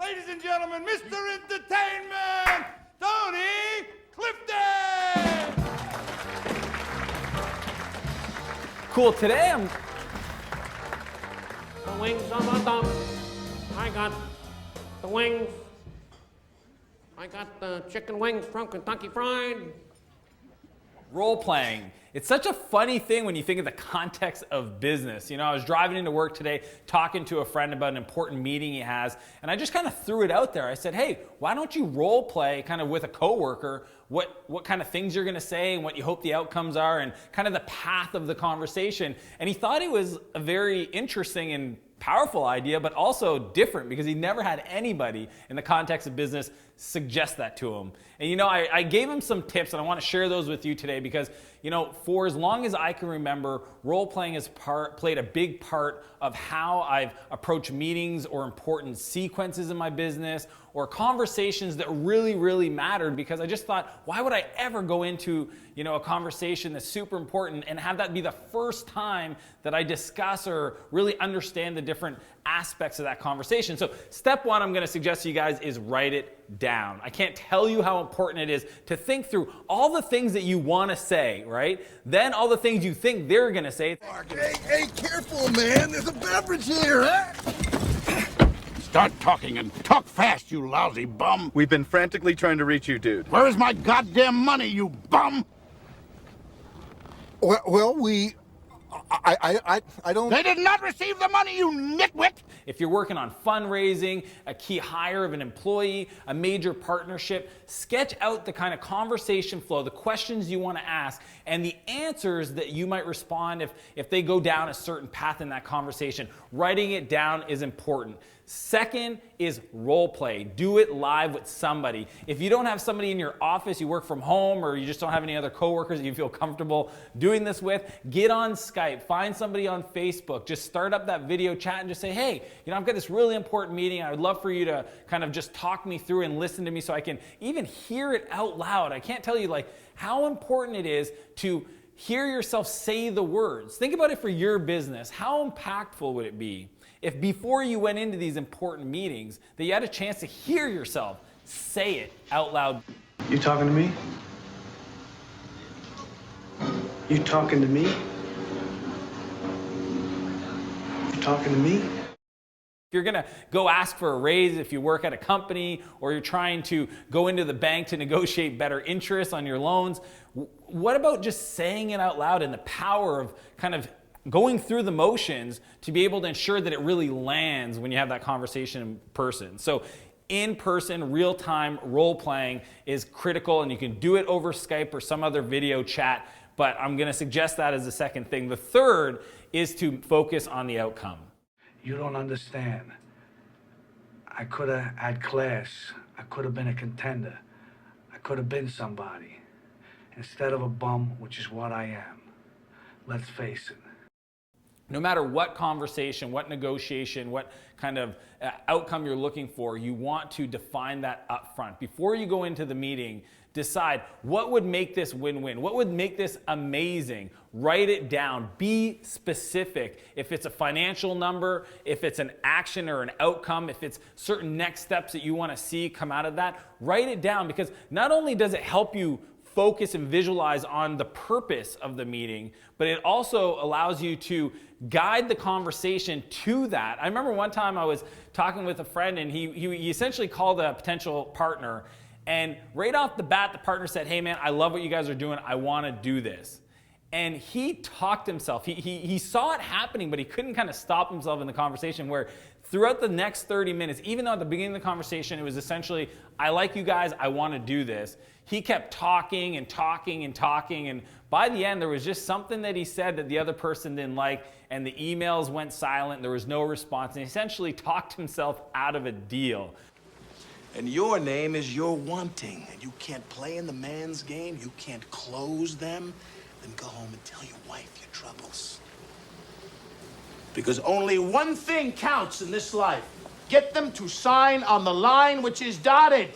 Ladies and gentlemen, Mr. Entertainment, Tony Clifton! Cool, today I'm... The wings on the dump. I got the wings. I got the chicken wings from Kentucky Fried. Role-playing. It's such a funny thing when you think of the context of business. You know, I was driving into work today, talking to a friend about an important meeting he has, and I just kind of threw it out there. I said, hey, why don't you role-play kind of with a coworker what kind of things you're gonna say and what you hope the outcomes are and kind of the path of the conversation. And he thought it was a very interesting and powerful idea, but also different because he never had anybody in the context of business suggest that to him. And you know, I gave him some tips and I want to share those with you today because, you know, for as long as I can remember, role-playing has played a big part of how I've approached meetings or important sequences in my business or conversations that really, really mattered, because I just thought, why would I ever go into, you know, a conversation that's super important and have that be the first time that I discuss or really understand the different aspects of that conversation. So step one I'm going to suggest to you guys is write it down. I can't tell you how important it is to think through all the things that you want to say, right? Then all the things you think they're going to say. Hey, careful, man. There's a beverage here, huh? Start talking and talk fast, you lousy bum. We've been frantically trying to reach you, dude. Where's my goddamn money, you bum? Well, I don't... They did not receive the money, you nitwit! If you're working on fundraising, a key hire of an employee, a major partnership, sketch out the kind of conversation flow, the questions you want to ask, and the answers that you might respond if they go down a certain path in that conversation. Writing it down is important. Second is role play. Do it live with somebody. If you don't have somebody in your office, you work from home, or you just don't have any other coworkers that you feel comfortable doing this with, get on Skype, find somebody on Facebook, just start up that video chat and just say, hey, you know, I've got this really important meeting. I would love for you to kind of just talk me through and listen to me so I can even hear it out loud. I can't tell you like how important it is to hear yourself say the words. Think about it for your business. How impactful would it be if before you went into these important meetings that you had a chance to hear yourself say it out loud? You talking to me? You talking to me? You talking to me? If you're gonna go ask for a raise, if you work at a company, or you're trying to go into the bank to negotiate better interest on your loans, what about just saying it out loud and the power of kind of going through the motions to be able to ensure that it really lands when you have that conversation in person? So in-person, real-time role-playing is critical, and you can do it over Skype or some other video chat, but I'm gonna suggest that as the second thing. The third is to focus on the outcome. You don't understand. I could have had class. I could have been a contender. I could have been somebody. Instead of a bum, which is what I am. Let's face it. No matter what conversation, what negotiation, what kind of outcome you're looking for, you want to define that up front. Before you go into the meeting, decide what would make this win-win, what would make this amazing. Write it down, be specific. If it's a financial number, if it's an action or an outcome, if it's certain next steps that you want to see come out of that, write it down, because not only does it help you focus and visualize on the purpose of the meeting, but it also allows you to guide the conversation to that. I remember one time I was talking with a friend, and he essentially called a potential partner, and right off the bat, the partner said, hey man, I love what you guys are doing. I want to do this. And he talked himself. He saw it happening, but he couldn't kind of stop himself in the conversation, where throughout the next 30 minutes, even though at the beginning of the conversation, it was essentially, I like you guys, I want to do this. He kept talking and talking and talking. And by the end, there was just something that he said that the other person didn't like, and the emails went silent. There was no response. And he essentially talked himself out of a deal. And your name is You're Wanting, and you can't play in the man's game, you can't close them, then go home and tell your wife your troubles. Because only one thing counts in this life. Get them to sign on the line which is dotted.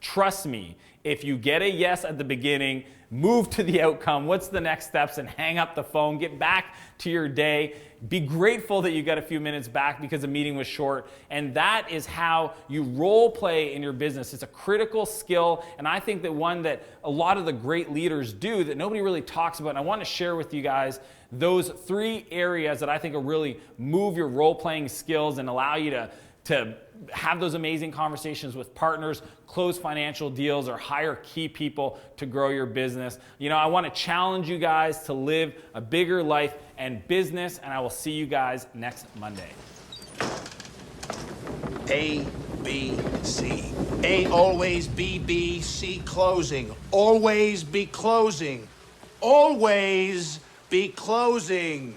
Trust me, if you get a yes at the beginning, move to the outcome. What's the next steps? And hang up the phone. Get back to your day. Be grateful that you got a few minutes back because the meeting was short. And that is how you role play in your business. It's a critical skill, and I think that one that a lot of the great leaders do that nobody really talks about. And I want to share with you guys those 3 areas that I think will really move your role-playing skills and allow you to have those amazing conversations with partners, close financial deals, or hire key people to grow your business. You know, I want to challenge you guys to live a bigger life and business, and I will see you guys next Monday. A, B, C. A, always be B, C, closing. Always be closing. Always be closing.